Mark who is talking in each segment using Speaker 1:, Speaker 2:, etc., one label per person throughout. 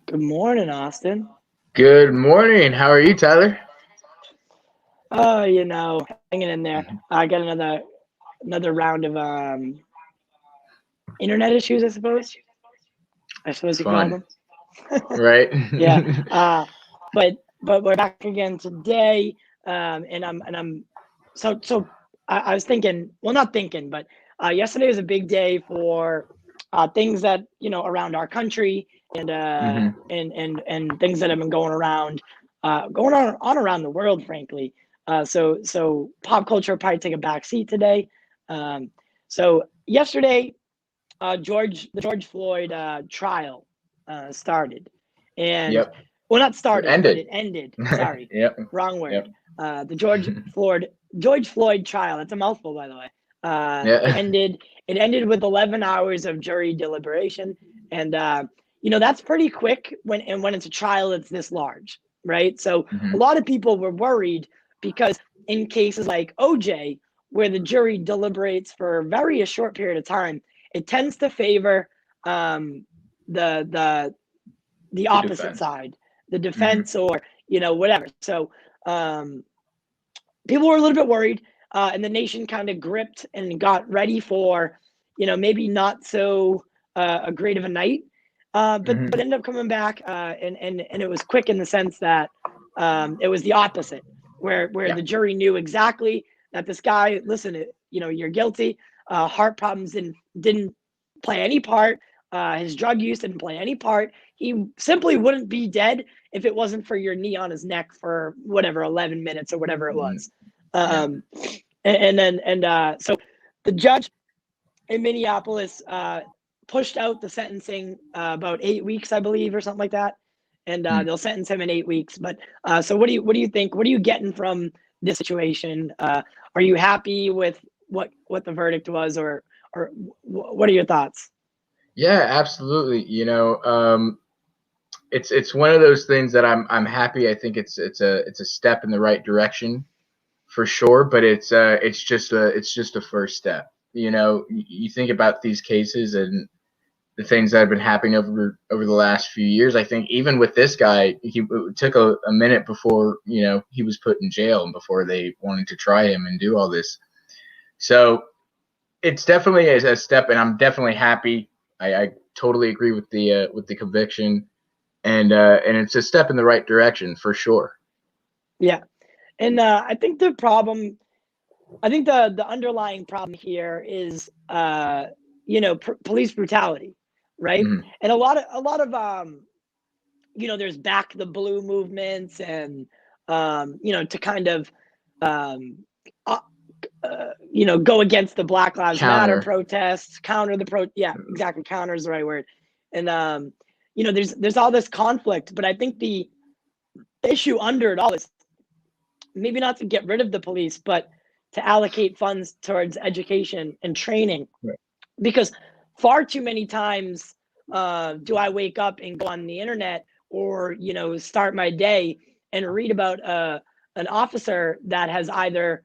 Speaker 1: Good morning, Austin.
Speaker 2: Good morning. How are you, Tyler?
Speaker 1: Oh, hanging in there. I got another round of internet issues, I suppose. I suppose you could call
Speaker 2: Fun,
Speaker 1: them.
Speaker 2: right?
Speaker 1: Yeah. But we're back again today. And I'm so I was thinking, well, not thinking, but yesterday was a big day for things that around our country and and things that have been going on around the world, frankly. So pop culture will probably take a back seat today. So yesterday, the George Floyd trial started, and
Speaker 2: Yep.
Speaker 1: well, not started,
Speaker 2: Ended.
Speaker 1: but it ended. Sorry,
Speaker 2: Yep.
Speaker 1: wrong word.
Speaker 2: Yep.
Speaker 1: The George Floyd trial. That's a mouthful, by the way.
Speaker 2: Yeah.
Speaker 1: It ended with 11 hours of jury deliberation, and that's pretty quick when it's a trial that's this large, right? So a lot of people were worried because in cases like OJ, where the jury deliberates for a short period of time, it tends to favor the opposite
Speaker 2: defense.
Speaker 1: side, the defense, or whatever. So people were a little bit worried, and the nation kind of gripped and got ready for maybe not so a great of a night, but ended up coming back, and it was quick in the sense that it was the opposite, where the jury knew exactly that this guy, listen, you're guilty. Heart problems didn't play any part. His drug use didn't play any part. He simply wouldn't be dead if it wasn't for your knee on his neck for whatever 11 minutes or whatever it was. So the judge in Minneapolis pushed out the sentencing about 8 weeks, I believe, or something like that, and they'll sentence him in 8 weeks. But so what do you think? What are you getting from this situation? Are you happy with what the verdict was, or what are your thoughts?
Speaker 2: Yeah, absolutely. It's one of those things that I'm happy. I think it's a step in the right direction for sure, but it's just a first step. You think about these cases and the things that have been happening over the last few years. I think even with this guy, it took a minute before he was put in jail and before they wanted to try him and do all this. So it's definitely a step, and I'm definitely happy. I totally agree with the conviction, and it's a step in the right direction for sure.
Speaker 1: Yeah, and I think the underlying problem here is police brutality, right? And a lot of there's back the blue movements, and to kind of go against the Black Lives Matter protests, counter is the right word. And there's all this conflict, but I think the issue under it all is maybe not to get rid of the police, but to allocate funds towards education and training.
Speaker 2: Right.
Speaker 1: Because far too many times do I wake up and go on the internet or start my day and read about an officer that has either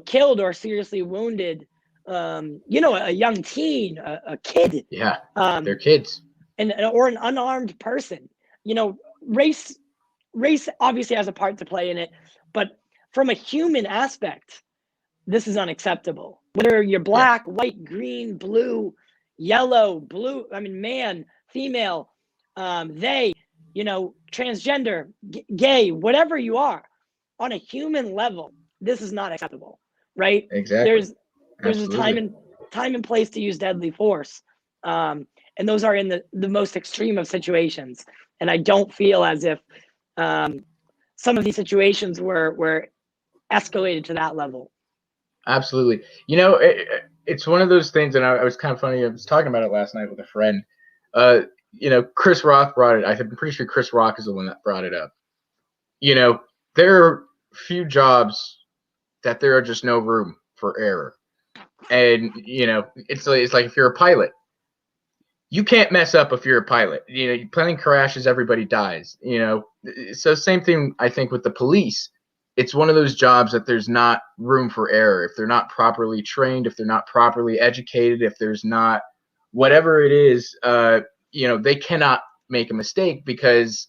Speaker 1: killed or seriously wounded a young teen, a kid.
Speaker 2: Yeah, they're kids.
Speaker 1: Or an unarmed person. Race obviously has a part to play in it, but from a human aspect, this is unacceptable. Whether you're black, white, green, blue, yellow, blue, man, female, they, transgender, gay, whatever you are, on a human level, this is not acceptable, right?
Speaker 2: Exactly.
Speaker 1: There's a time and place to use deadly force. And those are in the most extreme of situations. And I don't feel as if some of these situations were escalated to that level.
Speaker 2: Absolutely. it's one of those things, and I was kind of funny. I was talking about it last night with a friend. Chris Rock brought it. I'm pretty sure Chris Rock is the one that brought it up. There are few jobs that there are just no room for error. And, it's like if you're a pilot, you can't mess up if you're a pilot. Plane crashes, everybody dies, So same thing, I think, with the police. It's one of those jobs that there's not room for error. If they're not properly trained, if they're not properly educated, if there's not whatever it is, they cannot make a mistake because,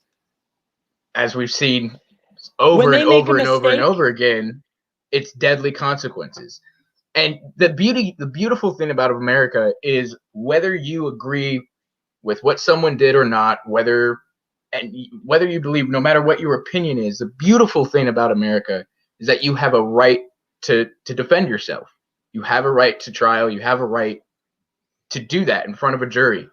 Speaker 2: as we've seen over and over and over and over again, it's deadly consequences. And the beautiful thing about America is whether you agree with what someone did or not, whether you believe, no matter what your opinion is, the beautiful thing about America is that you have a right to defend yourself. You have a right to trial. You have a right to do that in front of a jury.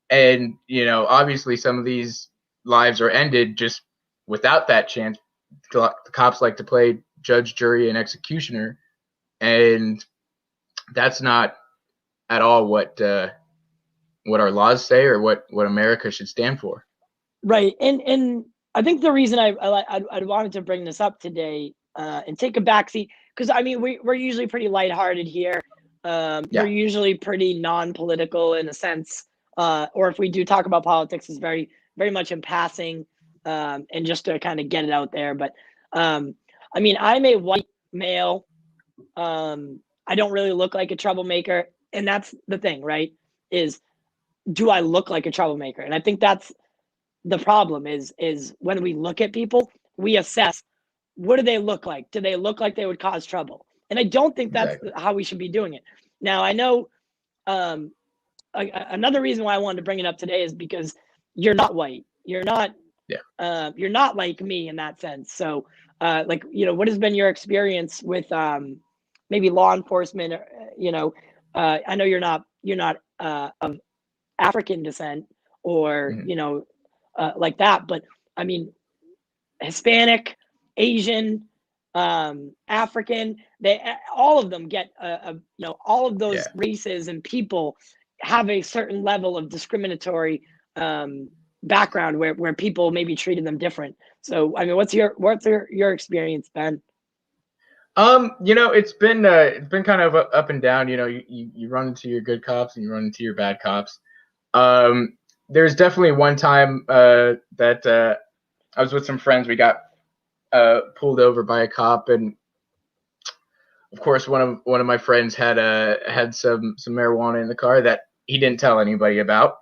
Speaker 2: And, obviously some of these lives are ended just without that chance. The cops like to play judge, jury, and executioner. And that's not at all what our laws say or what America should stand for.
Speaker 1: Right. And I think the reason I wanted to bring this up today and take a backseat, because I mean, we're usually pretty lighthearted here. We're usually pretty non-political in a sense, or if we do talk about politics, it's very, very much in passing, and just to kind of get it out there. But I mean, I'm a white male. I don't really look like a troublemaker, and that's the thing, right? Is, do I look like a troublemaker? And I think that's the problem is when we look at people, we assess, what do they look like? Do they look like they would cause trouble? And I don't think that's how we should be doing it. Now, I know another reason why I wanted to bring it up today is because you're not white. You're not like me in that sense. So what has been your experience with maybe law enforcement? I know you're not of African descent or like that, but I mean, Hispanic, Asian, African, all of them get all of those races and people have a certain level of discriminatory background where people maybe treated them different. So I mean, what's your experience, Ben?
Speaker 2: It's been kind of up and down. You run into your good cops and you run into your bad cops. There's definitely one time that I was with some friends. We got pulled over by a cop, and of course one of my friends had some marijuana in the car that he didn't tell anybody about.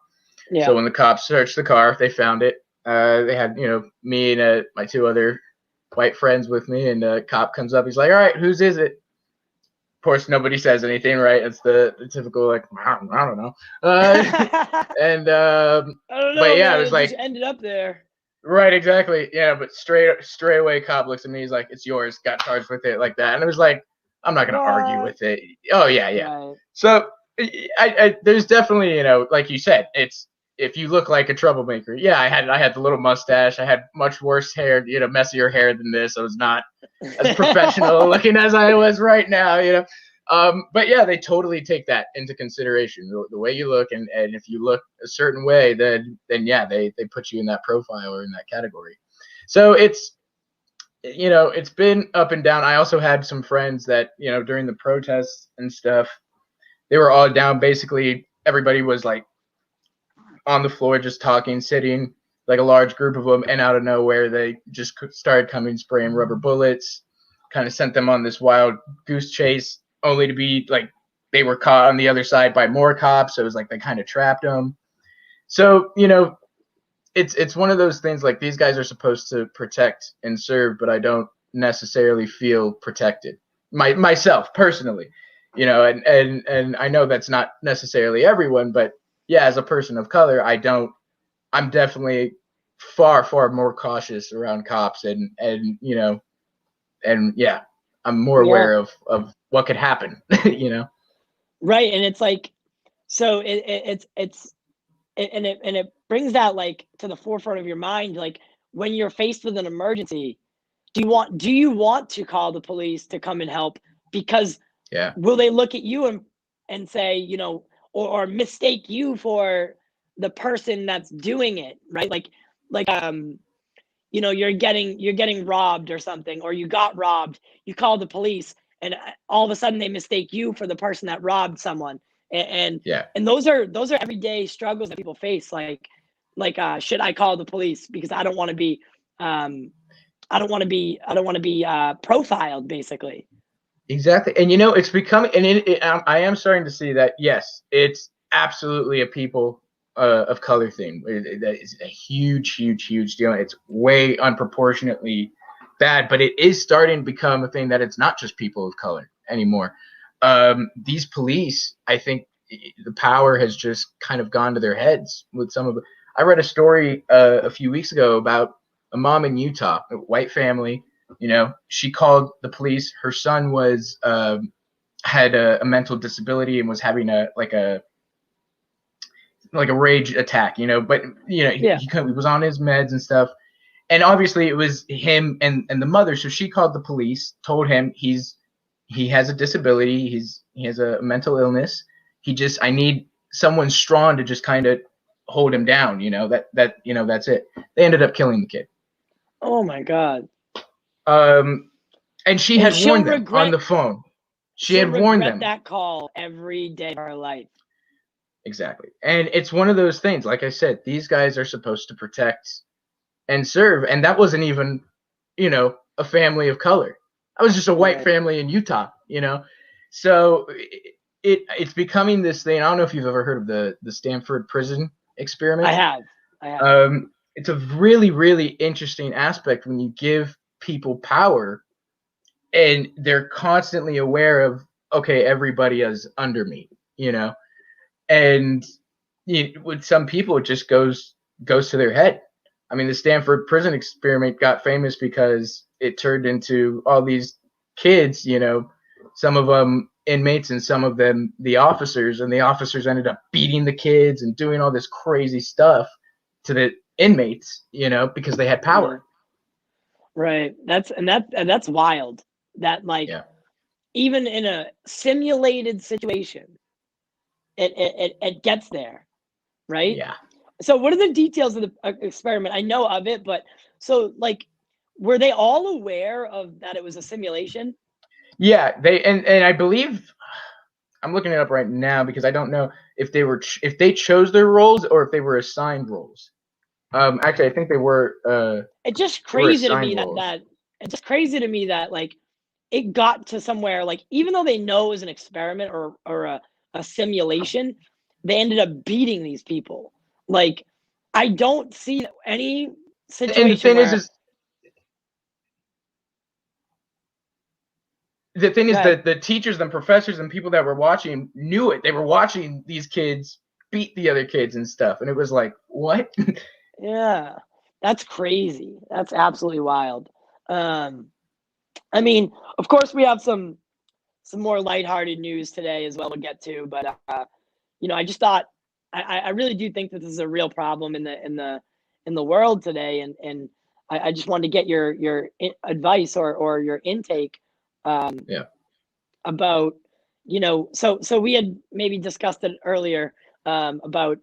Speaker 2: So when the cops searched the car, they found it. They had me and my two other white friends with me, and the cop comes up. He's like, "All right, whose is it?" Of course, nobody says anything, right? It's the typical, like, I don't know. And
Speaker 1: I don't know,
Speaker 2: but yeah,
Speaker 1: man,
Speaker 2: it was like,
Speaker 1: just ended up there.
Speaker 2: Right, exactly. Yeah, but straight away, cop looks at me. He's like, "It's yours." Got charged with it like that, and it was like, I'm not gonna argue with it. Oh yeah. Right. So there's definitely, like you said, it's, if you look like a troublemaker. Yeah, I had the little mustache. I had much worse hair, messier hair than this. I was not as professional looking as I was right now, But yeah, they totally take that into consideration. The way you look, and if you look a certain way, then yeah, they put you in that profile or in that category. So it's been up and down. I also had some friends that, during the protests and stuff, they were all down. Basically, everybody was like on the floor, just talking, sitting, like a large group of them, and out of nowhere, they just started coming, spraying rubber bullets, kind of sent them on this wild goose chase, only to be like, they were caught on the other side by more cops. So it was like they kind of trapped them. So, it's one of those things, like, these guys are supposed to protect and serve, but I don't necessarily feel protected myself personally, and I know that's not necessarily everyone, but yeah, as a person of color, I'm definitely far, far more cautious around cops, and yeah, I'm more aware of what could happen,
Speaker 1: Right. And it's like, so it brings that, like, to the forefront of your mind. Like, when you're faced with an emergency, do you want to call the police to come and help? Because will they look at you and and say, or mistake you for the person that's doing it, right? Like you're getting robbed or something, or you got robbed, you call the police, and all of a sudden they mistake you for the person that robbed someone. And
Speaker 2: Yeah.
Speaker 1: and those are everyday struggles that people face, like should I call the police because I don't want to be profiled, basically.
Speaker 2: Exactly. And it's becoming, and I am starting to see that, yes, it's absolutely a people of color thing. That is a huge, huge, huge deal. It's way unproportionately bad, but it is starting to become a thing that it's not just people of color anymore. These police, I think the power has just kind of gone to their heads with some of it. I read a story a few weeks ago about a mom in Utah, a white family. She called the police. Her son was had a mental disability and was having a rage attack. But
Speaker 1: Yeah.
Speaker 2: he was on his meds and stuff. And obviously it was him and the mother. So she called the police, told him he has a disability. He has a mental illness. I need someone strong to just kind of hold him down. That's it. They ended up killing the kid.
Speaker 1: Oh my God.
Speaker 2: And she had warned them on the phone. She had warned them.
Speaker 1: That call every day of her life.
Speaker 2: Exactly. And it's one of those things, like I said, these guys are supposed to protect and serve. And that wasn't even, a family of color. That was just a white family in Utah, So it's becoming this thing. I don't know if you've ever heard of the Stanford prison experiment.
Speaker 1: I have.
Speaker 2: It's a really, really interesting aspect when you give people power and they're constantly aware of, okay, everybody is under me, and with some people, it just goes to their head. I mean, the Stanford prison experiment got famous because it turned into all these kids, some of them inmates and some of them the officers, and the officers ended up beating the kids and doing all this crazy stuff to the inmates, because they had power.
Speaker 1: Right. That's wild. That even in a simulated situation, it gets there, right?
Speaker 2: Yeah.
Speaker 1: So what are the details of the experiment? I know of it, but so were they all aware of that it was a simulation?
Speaker 2: Yeah, and I believe I'm looking it up right now because I don't know if they chose their roles or if they were assigned roles. Actually, I think they were.
Speaker 1: It's just crazy to me
Speaker 2: roles.
Speaker 1: that it's just crazy to me that it got to somewhere, even though they know it was an experiment or a simulation, they ended up beating these people. I don't see any situation.
Speaker 2: And the thing is that the teachers and professors and people that were watching knew it. They were watching these kids beat the other kids and stuff, and it was like, what?
Speaker 1: Yeah, that's crazy. That's absolutely wild. I mean, of course, we have some more lighthearted news today as well to get to, but I just thought I really do think that this is a real problem in the world today, and I just wanted to get your advice or your intake about so we had maybe discussed it earlier about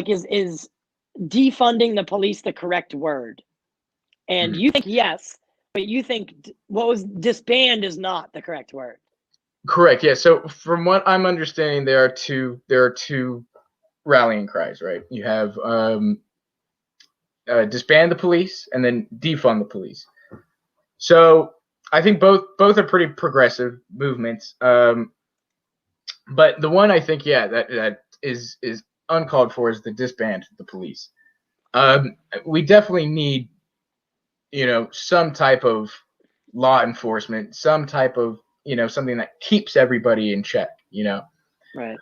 Speaker 1: is defunding the police the correct word, and you think yes, but you think disband is not the correct word.
Speaker 2: Correct. Yeah. So from what I'm understanding, there are two rallying cries, right? You have disband the police and then defund the police. So I think both are pretty progressive movements. But the one I think, that is uncalled for is the disband the police. We definitely need, some type of law enforcement, some type of, something that keeps everybody in check,
Speaker 1: Right.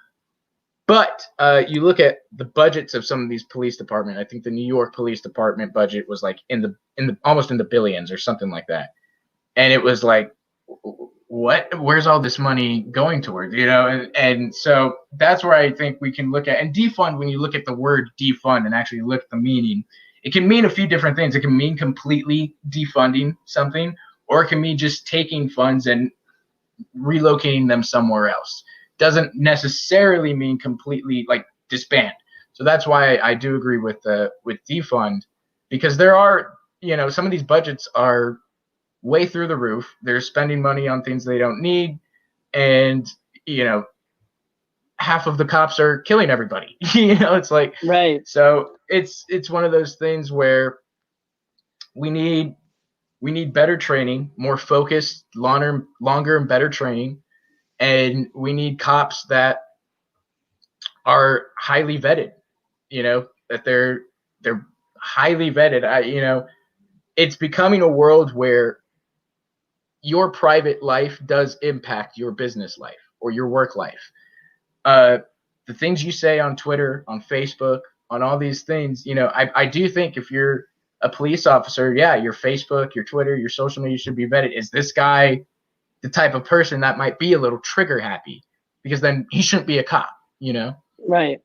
Speaker 2: But you look at the budgets of some of these police departments. I think the New York Police Department budget was in the almost in the billions or something like that. And it was like, what? Where's all this money going towards? And so that's where I think we can look at, and defund. When you look at the word defund and actually look at the meaning, it can mean a few different things. It can mean completely defunding something, or it can mean just taking funds and relocating them somewhere else. doesn't necessarily mean completely like disband. So that's why I do agree with defund, because there are, some of these budgets are way through the roof. They're spending money on things they don't need, and half of the cops are killing everybody. It's like,
Speaker 1: right.
Speaker 2: So it's one of those things where we need better training, more focused, longer and better training, and we need cops that are highly vetted. That they're highly vetted. It's becoming a world where your private life does impact your business life or your work life. The things you say on Twitter, on Facebook, on all these things, I do think if you're a police officer, yeah, your Facebook, your Twitter, your social media should be vetted. Is this guy the type of person that might be a little trigger happy? Because then he shouldn't be a cop,
Speaker 1: Right.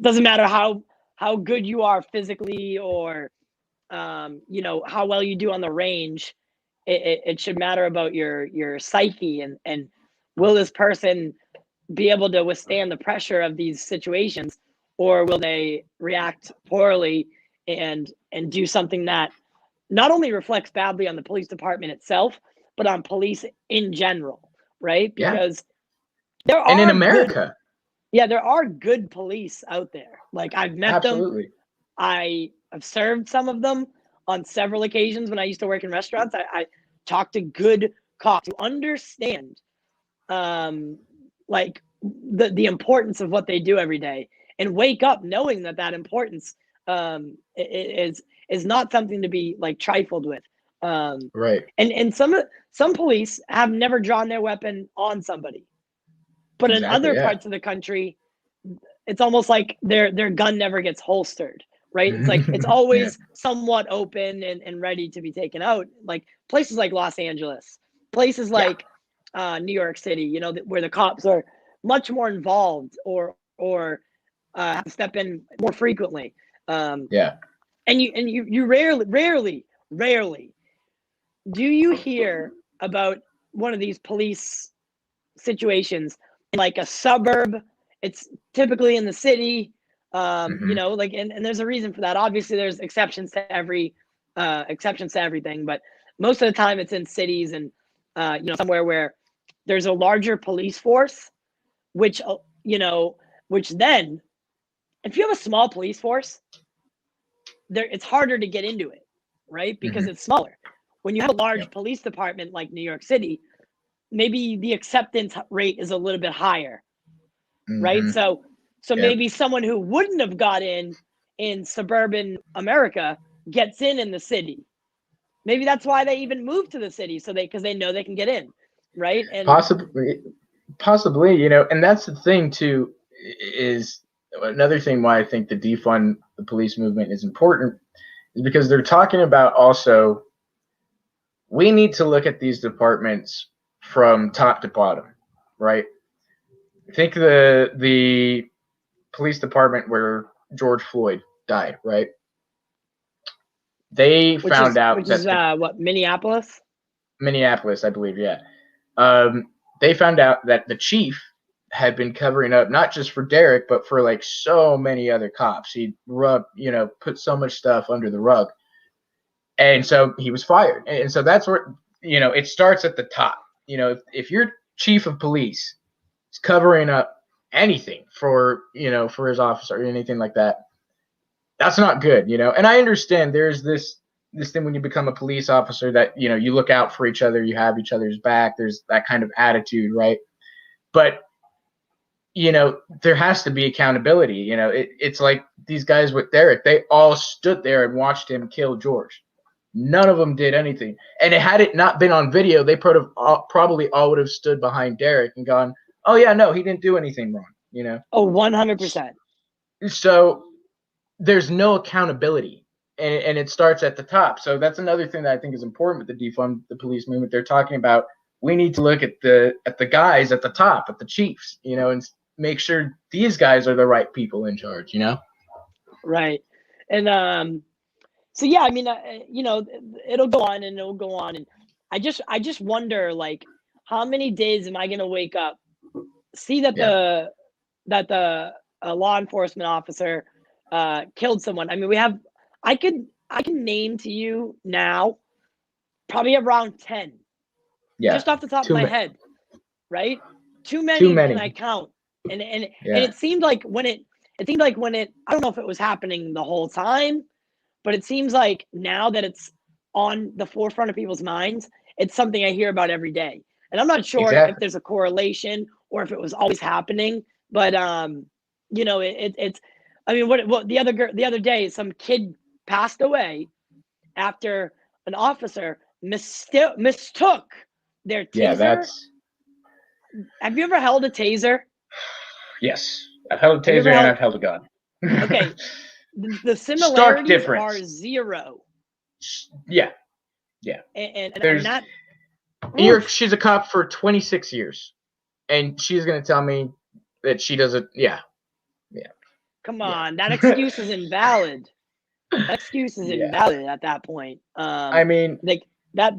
Speaker 1: Doesn't matter how good you are physically or, how well you do on the range. It should matter about your psyche and will this person be able to withstand the pressure of these situations, or will they react poorly and do something that not only reflects badly on the police department itself, but on police in general, right?
Speaker 2: Yeah.
Speaker 1: Because there
Speaker 2: And in
Speaker 1: are
Speaker 2: America.
Speaker 1: there are good police out there. Like, I've met
Speaker 2: Absolutely.
Speaker 1: them. I have served some of them on several occasions when I used to work in restaurants. I talked to good cops who understand like the importance of what they do every day, and wake up knowing that importance is not something to be like trifled with.
Speaker 2: Right.
Speaker 1: And some police have never drawn their weapon on somebody, but in
Speaker 2: Exactly,
Speaker 1: other
Speaker 2: yeah.
Speaker 1: parts of the country, it's almost like their gun never gets holstered, right? It's like it's always somewhat open and ready to be taken out. Like places like Los Angeles, places like New York City, where the cops are much more involved or have to step in more frequently. And you rarely do you hear about one of these police situations in like a suburb. It's typically in the city. Like, and there's a reason for that. Obviously there's exceptions to everything, but most of the time it's in cities and somewhere where there's a larger police force, which then if you have a small police force there, it's harder to get into it, right? Because it's smaller. When you have a large police department like New York City, maybe the acceptance rate is a little bit higher, right? So maybe someone who wouldn't have got in suburban America gets in the city. Maybe that's why they even moved to the city, because they know they can get in, right? And
Speaker 2: possibly, and that's the thing too, is another thing why I think the defund the police movement is important, is because they're talking about also we need to look at these departments from top to bottom, right? Think the police department where George Floyd died, right? They found out that
Speaker 1: what, Minneapolis,
Speaker 2: I believe, yeah. They found out that the chief had been covering up not just for Derek, but for like so many other cops. He put so much stuff under the rug, and so he was fired. And so that's where it starts at the top. If your chief of police is covering up anything for his office or anything like that, that's not good. And I understand there's this thing when you become a police officer that you look out for each other, you have each other's back, there's that kind of attitude, right? But there has to be accountability. It's like these guys with Derek, they all stood there and watched him kill George. None of them did anything, and had it not been on video, they probably all would have stood behind Derek and gone, oh yeah, no, he didn't do anything wrong.
Speaker 1: Oh, 100%.
Speaker 2: So there's no accountability, and it starts at the top. So that's another thing that I think is important with the defund the police movement. They're talking about we need to look at the guys at the top, at the chiefs, and make sure these guys are the right people in charge,
Speaker 1: Right. And so yeah, I mean, it'll go on and it'll go on, and I just wonder, like, how many days am I gonna wake up see that the law enforcement officer killed someone. I mean, I can name to you now probably around 10, just off the top of my head, right? Too many can I count? And it seemed like when it I don't know if it was happening the whole time, but it seems like now that it's on the forefront of people's minds, it's something I hear about every day. And I'm not sure if there's a correlation or if it was always happening, but you know, it's I mean, what the other day some kid passed away after an officer mistook their taser.
Speaker 2: Yeah, that's.
Speaker 1: Have you ever held a taser?
Speaker 2: Yes, I've held a taser and I've held a gun.
Speaker 1: Okay, the similarities are zero.
Speaker 2: Yeah.
Speaker 1: And that.
Speaker 2: She's a cop for 26 years, and she's gonna tell me that she doesn't. Yeah.
Speaker 1: Come on, that excuse is invalid. That excuse is invalid at that point.
Speaker 2: I mean,
Speaker 1: like that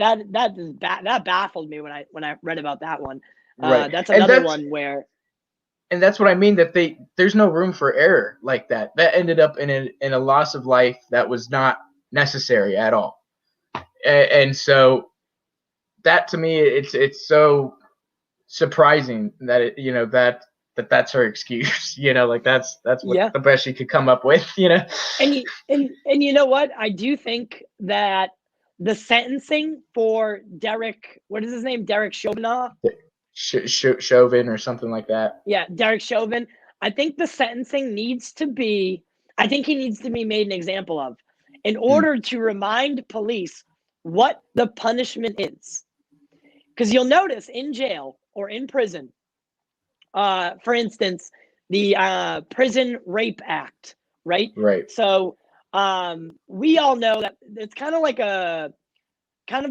Speaker 1: baffled me when I read about that one. Right. That's another one where.
Speaker 2: And that's what I mean, that there's no room for error like that. That ended up in a loss of life that was not necessary at all. And so that, to me, it's so surprising that that's her excuse. Like that's what the best she could come up with.
Speaker 1: And you know what? I do think that the sentencing for Derek, what is his name? Derek Chauvin?
Speaker 2: Chauvin or something like that.
Speaker 1: Yeah, Derek Chauvin. I think the sentencing needs to be. I think he needs to be made an example of, in order to remind police what the punishment is. Because you'll notice in jail or in prison, for instance, the Prison Rape Act, right?
Speaker 2: Right.
Speaker 1: So we all know that it's kind of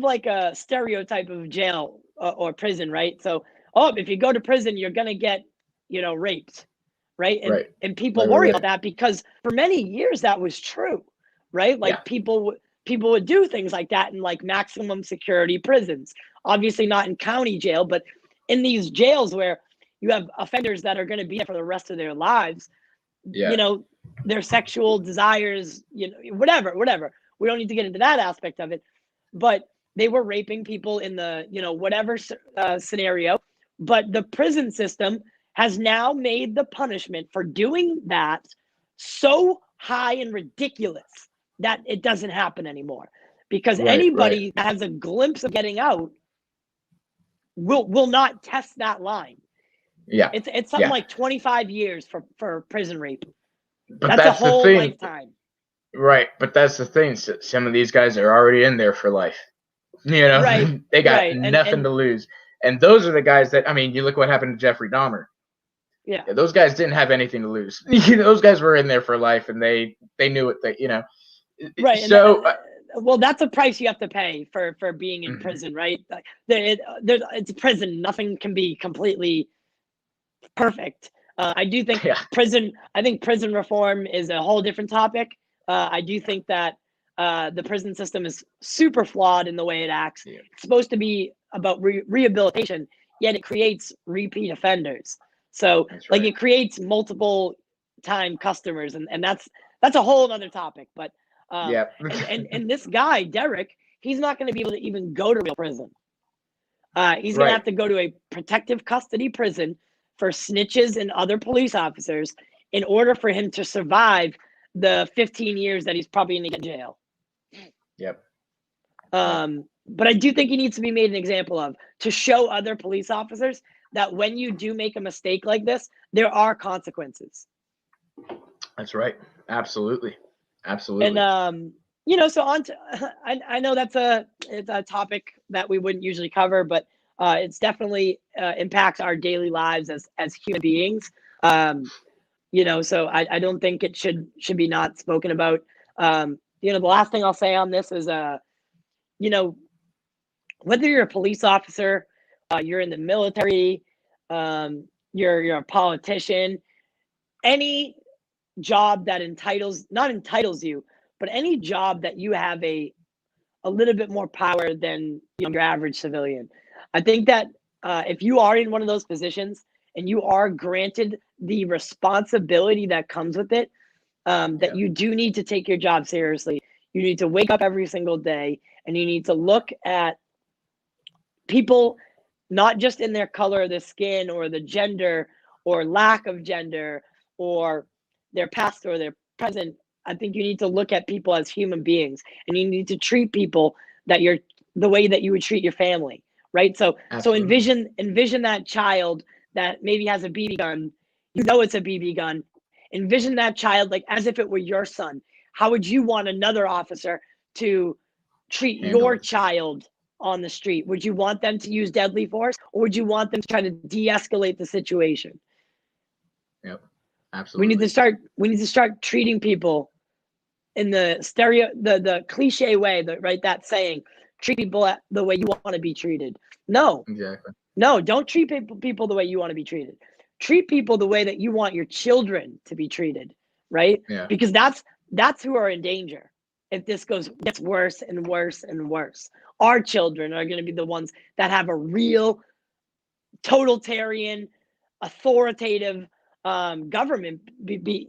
Speaker 1: like a stereotype of jail or prison, right? So, if you go to prison, you're gonna get, raped, right? And people worry about that because for many years that was true, right? Like people would do things like that in like maximum security prisons. Obviously not in county jail, but in these jails where you have offenders that are going to be there for the rest of their lives. Their sexual desires, whatever. We don't need to get into that aspect of it, but they were raping people in the, whatever scenario. But the prison system has now made the punishment for doing that so high and ridiculous that it doesn't happen anymore. Because anybody that has a glimpse of getting out will not test that line.
Speaker 2: Yeah.
Speaker 1: It's something like 25 years for prison rape.
Speaker 2: But
Speaker 1: that's a whole lifetime.
Speaker 2: Right. But that's the thing. Some of these guys are already in there for life.
Speaker 1: Right.
Speaker 2: They got nothing to lose. And those are the guys that, I mean, you look what happened to Jeffrey Dahmer.
Speaker 1: Yeah.
Speaker 2: Those guys didn't have anything to lose. Those guys were in there for life, and they knew it.
Speaker 1: Right.
Speaker 2: So,
Speaker 1: well, that's a price you have to pay for being in prison, right? It's prison. Nothing can be completely perfect. I do think prison reform is a whole different topic. I do think that the prison system is super flawed in the way it acts. Yeah. It's supposed to be about rehabilitation, yet it creates repeat offenders. So it creates multiple time customers, and that's a whole other topic. But and this guy, Derek, he's not going to be able to even go to real prison. He's going to have to go to a protective custody prison for snitches and other police officers in order for him to survive the 15 years that he's probably going to get in jail.
Speaker 2: Yep.
Speaker 1: But I do think he needs to be made an example of, to show other police officers that when you do make a mistake like this, there are consequences.
Speaker 2: That's right. Absolutely. Absolutely.
Speaker 1: And so on to, I know it's a topic that we wouldn't usually cover, but it's definitely impacts our daily lives as human beings. So I don't think it should be not spoken about. The last thing I'll say on this is, whether you're a police officer, you're in the military, you're a politician, any job that not entitles you, but any job that you have a little bit more power than your average civilian. I think that if you are in one of those positions and you are granted the responsibility that comes with it, that you do need to take your job seriously. You need to wake up every single day, and you need to look at people not just in their color of the skin or the gender or lack of gender or their past or their present. I think you need to look at people as human beings, and you need to treat people that you're the way that you would treat your family, right? So envision that child that maybe has a BB gun. You know it's a BB gun. Envision that child like as if it were your son. How would you want another officer to treat your child on the street? Would you want them to use deadly force, or would you want them to try to de-escalate the situation?
Speaker 2: Yep, absolutely.
Speaker 1: We need to start treating people in the cliche way, that saying, treat people the way you want to be treated. No,
Speaker 2: exactly.
Speaker 1: No, don't treat people the way you want to be treated. Treat people the way that you want your children to be treated, right?
Speaker 2: Yeah.
Speaker 1: Because that's who are in danger. If this gets worse and worse and worse, our children are going to be the ones that have a real totalitarian, authoritative government be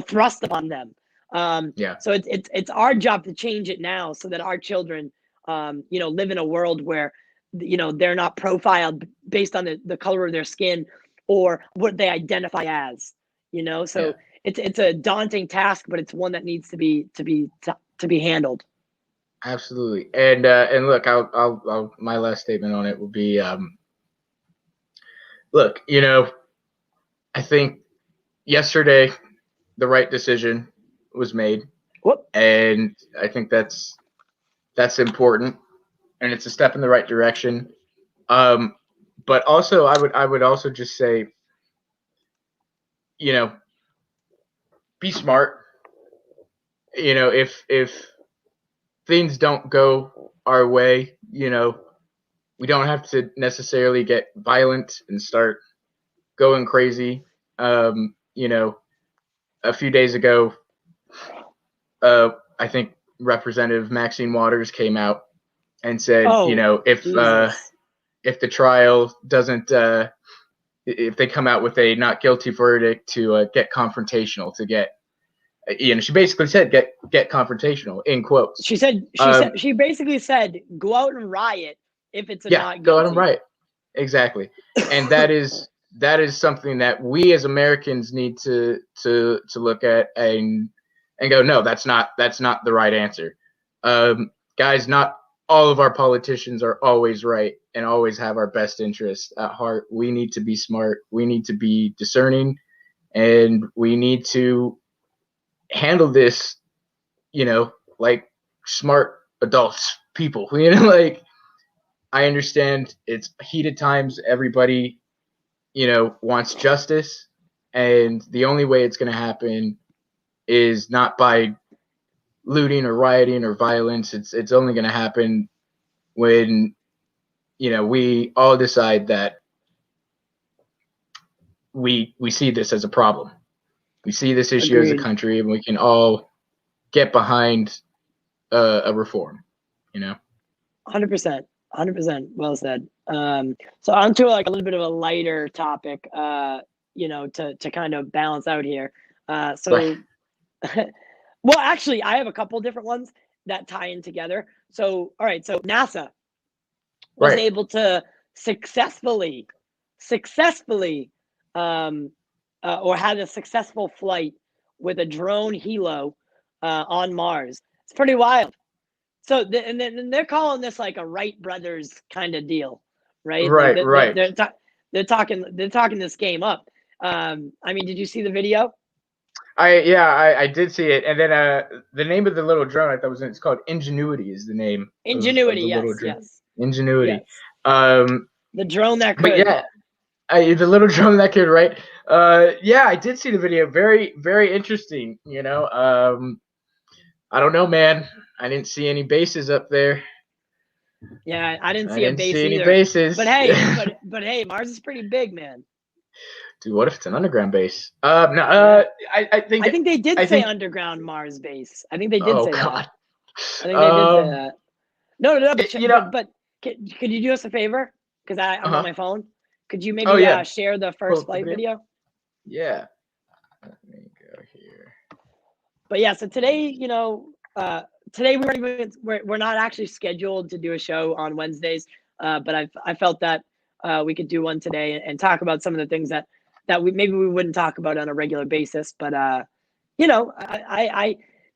Speaker 1: thrust upon them. So it's our job to change it now, so that our children live in a world where they're not profiled based on the color of their skin or what they identify as. So it's a daunting task, but it's one that needs to be handled.
Speaker 2: Absolutely. And look, I'll my last statement on it will be, look, I think yesterday the right decision was made.
Speaker 1: Whoop.
Speaker 2: And I think that's important, and it's a step in the right direction. But also I would also just say, be smart. If things don't go our way, we don't have to necessarily get violent and start going crazy. A few days ago, I think Representative Maxine Waters came out and said, if the trial doesn't, if they come out with a not guilty verdict, to get confrontational, to get, she basically said get confrontational in quotes.
Speaker 1: She basically said go out and riot if it's not guilty.
Speaker 2: Go out and riot. Exactly. And that is something that we as Americans need to look at and go, no, that's not the right answer. Guys, not all of our politicians are always right and always have our best interests at heart. We need to be smart. We need to be discerning, and we need to handle this, like smart adults, people. Like, I understand it's heated times. Everybody, wants justice, and the only way it's going to happen is not by looting or rioting or violence. It's only going to happen when we all decide that we see this as a problem. We see this issue as a country, and we can all get behind a reform.
Speaker 1: 100%. Well said. So onto like a little bit of a lighter topic, to kind of balance out here. Well, actually, I have a couple different ones that tie in together. So, all right. So NASA was able to successfully, or had a successful flight with a drone helo on Mars. It's pretty wild. So, and then they're calling this like a Wright brothers kind of deal, right?
Speaker 2: Right.
Speaker 1: They're talking this game up. I mean, did you see the video?
Speaker 2: I did see it, and then the name of the little drone I thought it's called Ingenuity is the name.
Speaker 1: Ingenuity,
Speaker 2: of the little drone.
Speaker 1: Yes.
Speaker 2: Ingenuity.
Speaker 1: Yes. The drone that could.
Speaker 2: But yeah, the little drone that could, right? I did see the video. Very, very interesting. I don't know, man. I didn't see any bases up there.
Speaker 1: Yeah, I didn't see a base
Speaker 2: see
Speaker 1: either.
Speaker 2: Any bases.
Speaker 1: But hey, but hey, Mars is pretty big, man.
Speaker 2: Dude, what if it's an underground base? No, I think
Speaker 1: they did say underground Mars base. I think they did say
Speaker 2: God.
Speaker 1: that. I think they did say that. No, but could you do us a favor? Because I'm on my phone. Could you
Speaker 2: Oh
Speaker 1: maybe
Speaker 2: yeah,
Speaker 1: share the
Speaker 2: pull
Speaker 1: first
Speaker 2: up the
Speaker 1: flight video?
Speaker 2: Yeah. Let me go here.
Speaker 1: But yeah, so today, today we're not actually scheduled to do a show on Wednesdays, but I felt that we could do one today and talk about some of the things that we wouldn't talk about on a regular basis. But I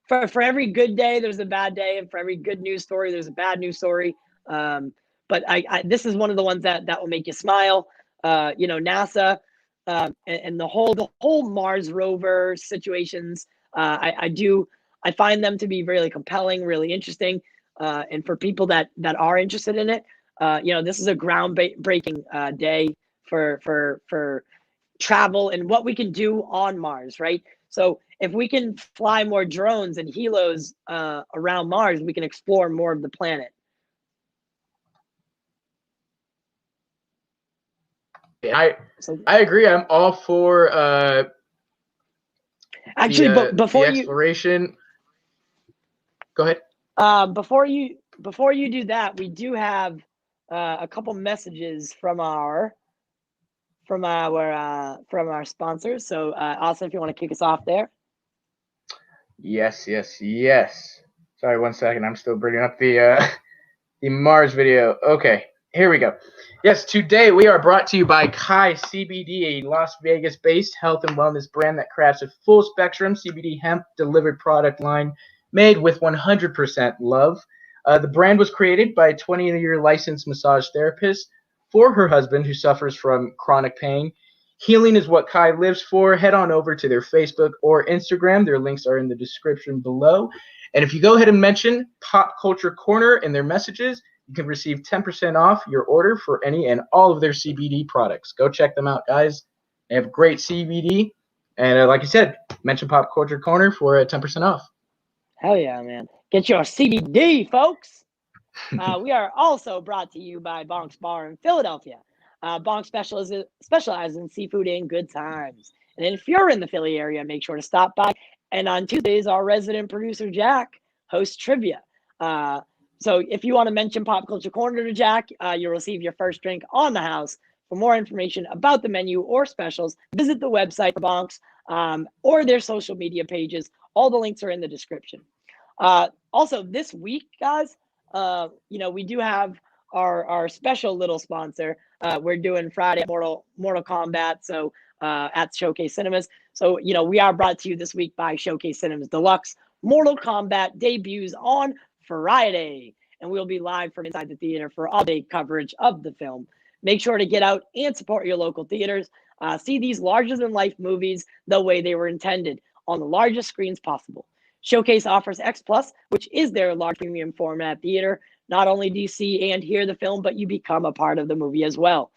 Speaker 1: for every good day there's a bad day, and for every good news story there's a bad news story. But this is one of the ones that will make you smile. NASA and the whole Mars rover situations. I find them to be really compelling, really interesting, and for people that are interested in it, this is a groundbreaking day for travel and what we can do on Mars, right? So if we can fly more drones and helos around Mars, we can explore more of the planet.
Speaker 2: I agree. I'm all for
Speaker 1: actually, but before
Speaker 2: the exploration. Go ahead.
Speaker 1: Before you do that, we do have a couple messages from our sponsors. So Austin, if you want to kick us off there.
Speaker 2: Yes. Sorry, 1 second. I'm still bringing up the Mars video. Okay, here we go. Yes, today we are brought to you by Kai CBD, a Las Vegas-based health and wellness brand that crafts a full-spectrum CBD hemp-delivered product line made with 100% love. The brand was created by a 20-year licensed massage therapist for her husband who suffers from chronic pain. Healing is what Kai lives for. Head on over to their Facebook or Instagram. Their links are in the description below. And if you go ahead and mention Pop Culture Corner in their messages, you can receive 10% off your order for any and all of their CBD products. Go check them out, guys. They have great CBD. And like I said, mention Pop Culture Corner for 10% off.
Speaker 1: Hell yeah, man. Get your CBD, folks. We are also brought to you by Bonk's Bar in Philadelphia. Bonk specializes in seafood and good times. And if you're in the Philly area, make sure to stop by. And on Tuesdays, our resident producer, Jack, hosts trivia. So if you want to mention Pop Culture Corner to Jack, you'll receive your first drink on the house. For more information about the menu or specials, visit the website for Bonks or their social media pages. All the links are in the description. Also, this week, guys, we do have our special little sponsor. We're doing Friday Mortal Kombat, so at Showcase Cinemas. So, we are brought to you this week by Showcase Cinemas Deluxe. Mortal Kombat debuts on Friday, and we'll be live from inside the theater for all-day coverage of the film. Make sure to get out and support your local theaters. See these larger-than-life movies the way they were intended on the largest screens possible. Showcase offers X Plus, which is their large premium format theater. Not only do you see and hear the film, but you become a part of the movie as well.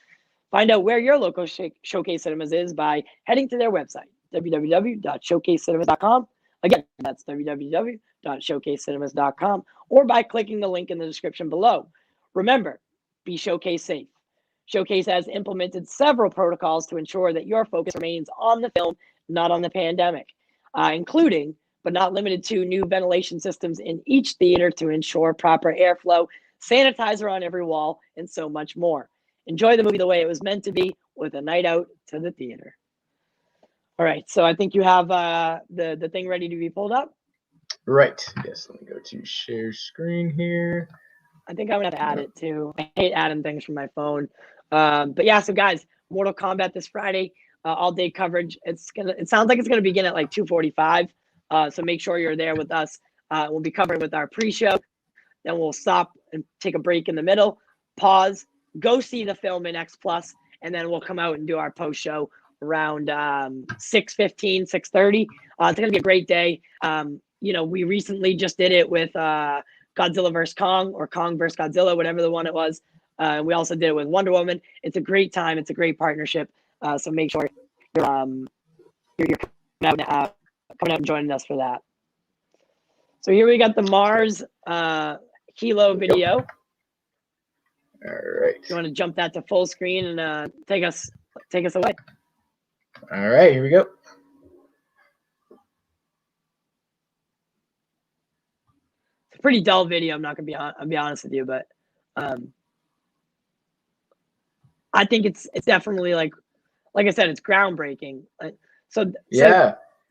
Speaker 1: Find out where your local Showcase Cinemas is by heading to their website, www.showcasecinemas.com. Again, that's www.showcasecinemas.com, or by clicking the link in the description below. Remember, be Showcase safe. Showcase has implemented several protocols to ensure that your focus remains on the film, not on the pandemic, including but not limited to new ventilation systems in each theater to ensure proper airflow, sanitizer on every wall, and so much more. Enjoy the movie the way it was meant to be, with a night out to the theater. All right, so I think you have the thing ready to be pulled up.
Speaker 2: Right. Yes, let me go to share screen here.
Speaker 1: I think I'm going to have to add it too. I hate adding things from my phone. But yeah, so guys, Mortal Kombat this Friday, all-day coverage. It sounds like it's going to begin at like 2:45. So make sure you're there with us. We'll be covering with our pre-show. Then we'll stop and take a break in the middle, pause, go see the film in X Plus, and then we'll come out and do our post-show around 6:15, 6:30. It's going to be a great day. We recently just did it with Godzilla vs. Kong, or Kong vs. Godzilla, whatever the one it was. We also did it with Wonder Woman. It's a great time. It's a great partnership. So make sure you're coming out and joining us for that. So here we got the Mars Hilo video.
Speaker 2: All right.
Speaker 1: You want to jump that to full screen and take us away?
Speaker 2: All right, here we go.
Speaker 1: It's a pretty dull video. I'm not gonna be honest with you, but I I think it's definitely like I said, it's groundbreaking. So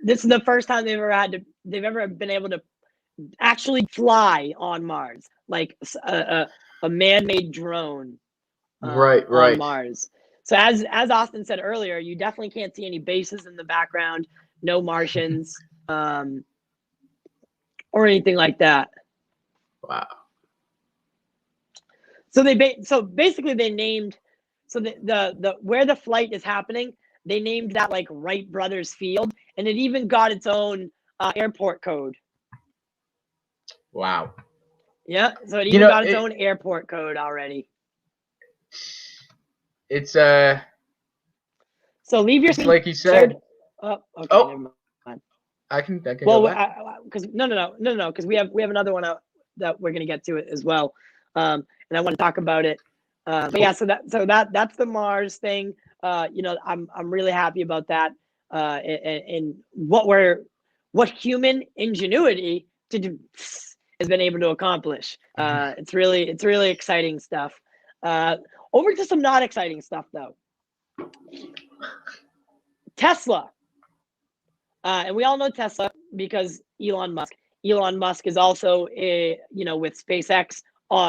Speaker 1: this is the first time they've ever been able to actually fly on Mars, like a man-made drone on Mars. So as Austin said earlier, you definitely can't see any bases in the background, no Martians, or anything like that.
Speaker 2: Wow.
Speaker 1: So basically they named the where the flight is happening, they named that like Wright Brothers Field, and it even got its own airport code.
Speaker 2: Wow.
Speaker 1: Yeah, so it even got its own airport code already.
Speaker 2: It's
Speaker 1: So leave your
Speaker 2: seat, like you said.
Speaker 1: Oh, okay, never mind.
Speaker 2: I can
Speaker 1: well, because no, because we have another one out that we're gonna get to it as well, and I want to talk about it. But yeah, so that's the Mars thing. I'm really happy about that, and what human ingenuity has been able to accomplish. It's really exciting stuff. Over to some not exciting stuff though. Tesla. And we all know Tesla because Elon Musk. Elon Musk is also with SpaceX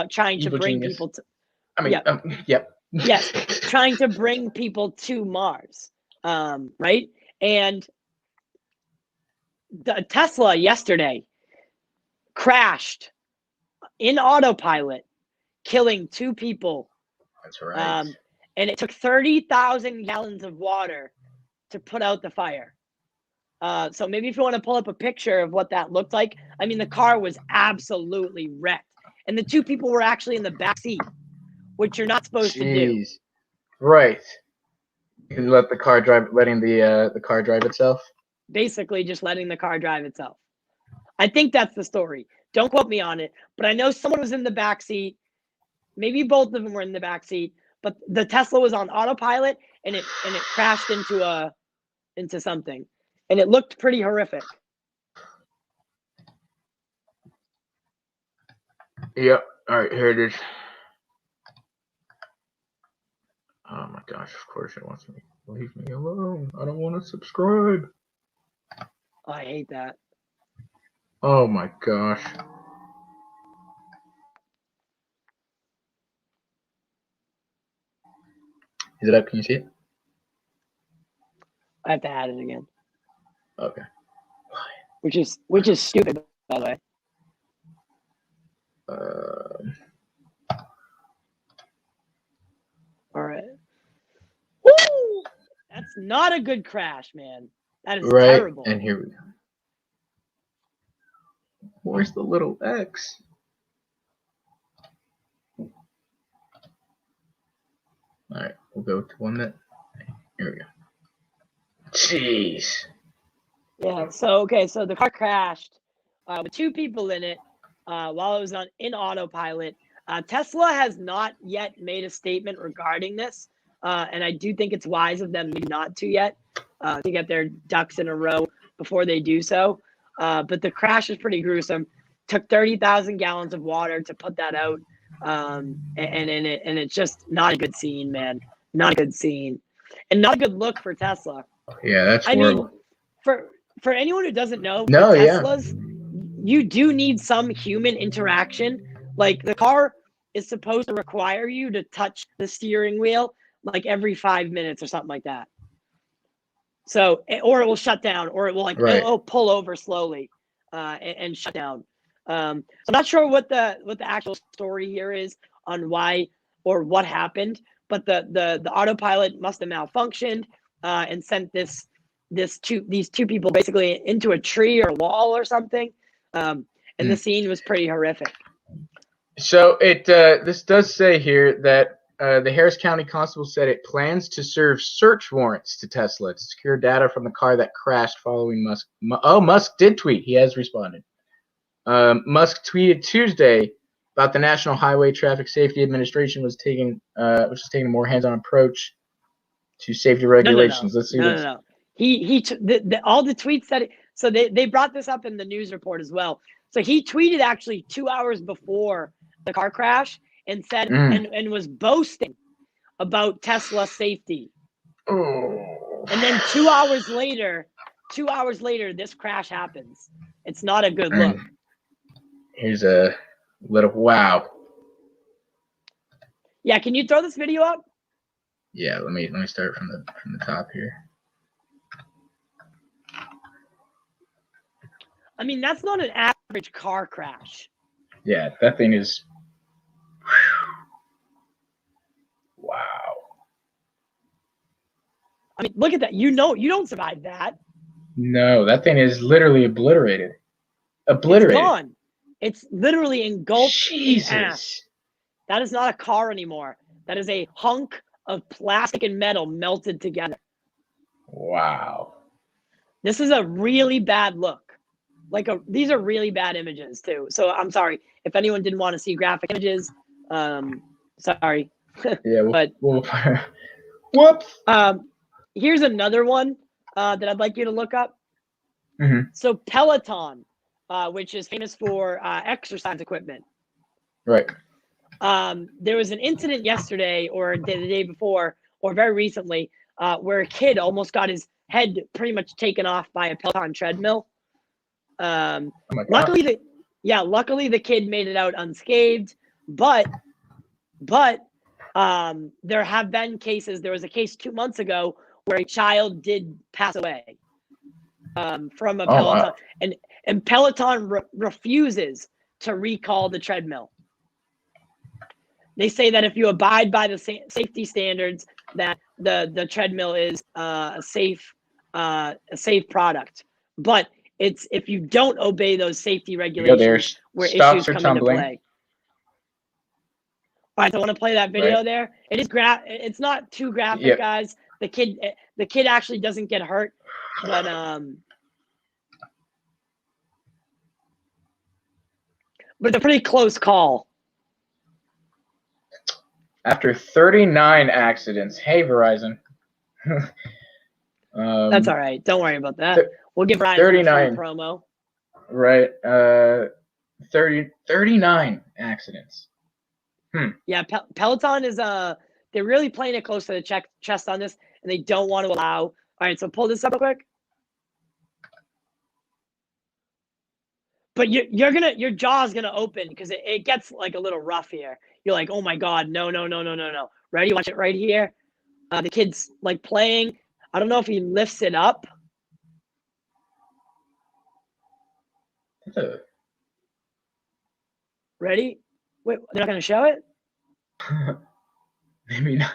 Speaker 1: trying to bring people to. Yes, trying to bring people to Mars, right? And the Tesla yesterday crashed in autopilot, killing 2 people.
Speaker 2: That's right.
Speaker 1: And it took 30,000 gallons of water to put out the fire. So maybe if you want to pull up a picture of what that looked like. I mean, the car was absolutely wrecked, and the 2 people were actually in the back seat, which you're not supposed to do.
Speaker 2: Right. You can let the car drive, letting the car drive itself.
Speaker 1: Basically, just letting the car drive itself. I think that's the story. Don't quote me on it, but I know someone was in the back seat. Maybe both of them were in the back seat, but the Tesla was on autopilot, and it crashed into something, and it looked pretty horrific.
Speaker 2: Yep. All right, here it is. Oh my gosh! Of course it wants me. Leave me alone. I don't want to subscribe.
Speaker 1: Oh, I hate that.
Speaker 2: Oh my gosh. Is it up? Can you see it?
Speaker 1: I have to add it again.
Speaker 2: Okay.
Speaker 1: Which is stupid, by the way. All right. Woo! That's not a good crash, man. That is terrible.
Speaker 2: And here we go. Where's the little X? All right, we'll go to one that. Here we go. Jeez.
Speaker 1: Yeah. So the car crashed with 2 people in it while it was in autopilot. Tesla has not yet made a statement regarding this, and I do think it's wise of them not to yet, to get their ducks in a row before they do so. But the crash is pretty gruesome. Took 30,000 gallons of water to put that out, and it's just not a good scene, man. Not a good scene, and not a good look for Tesla.
Speaker 2: Yeah, that's horrible.
Speaker 1: I mean, for anyone who doesn't know, Teslas, you do need some human interaction. Like, the car is supposed to require you to touch the steering wheel like every 5 minutes or something like that. So, or it will shut down, or it will it'll pull over slowly and shut down. So I'm not sure what the actual story here is on why or what happened, but the autopilot must have malfunctioned and sent these 2 people basically into a tree or a wall or something. And the scene was pretty horrific.
Speaker 2: So this does say here that the Harris County Constable said it plans to serve search warrants to Tesla to secure data from the car that crashed following Musk. Musk did tweet. He has responded. Musk tweeted Tuesday about the National Highway Traffic Safety Administration was taking a more hands-on approach to safety regulations. Let's see this.
Speaker 1: No. All the tweets that so they brought this up in the news report as well. So he tweeted actually 2 hours before the car crash and said and was boasting about Tesla safety.
Speaker 2: Oh.
Speaker 1: And then 2 hours later, this crash happens. It's not a good look.
Speaker 2: Here's a little wow.
Speaker 1: Yeah, can you throw this video up?
Speaker 2: Yeah, let me start from the top here.
Speaker 1: I mean, that's not an average car crash.
Speaker 2: Yeah, that thing is. Wow.
Speaker 1: I mean, look at that. You don't survive that.
Speaker 2: No, that thing is literally obliterated. Obliterated.
Speaker 1: It's gone. It's literally engulfed in ash. That is not a car anymore. That is a hunk of plastic and metal melted together.
Speaker 2: Wow.
Speaker 1: This is a really bad look. These are really bad images too. So I'm sorry if anyone didn't want to see graphic images. Sorry.
Speaker 2: Yeah.
Speaker 1: But
Speaker 2: whoops.
Speaker 1: Here's another one that I'd like you to look up.
Speaker 2: Mm-hmm.
Speaker 1: So Peloton, which is famous for exercise equipment.
Speaker 2: Right.
Speaker 1: There was an incident yesterday or the day before or very recently where a kid almost got his head pretty much taken off by a Peloton treadmill.
Speaker 2: Oh my God.
Speaker 1: Luckily the kid made it out unscathed, but there have been cases. There was a case 2 months ago where a child did pass away from a Peloton, wow. and Peloton refuses to recall the treadmill. They say that if you abide by the safety standards, that the treadmill is a safe product. But it's if you don't obey those safety regulations where issues come into play. All right, so I want to play that video there. It is it's not too graphic, guys. The kid actually doesn't get hurt, but it's a pretty close call.
Speaker 2: After 39 accidents, hey Verizon.
Speaker 1: That's all right. Don't worry about that. We'll give Verizon 39 a free promo.
Speaker 2: Right. 39 accidents.
Speaker 1: Yeah, Peloton is they're really playing it close to the chest on this, and they don't want to allow. All right, so pull this up real quick. But your jaw's gonna open because it gets like a little rough here. You're like, oh my God, no. Ready? Watch it right here. The kid's like playing. I don't know if he lifts it up. Ready? Wait, they're not gonna show it?
Speaker 2: Maybe not.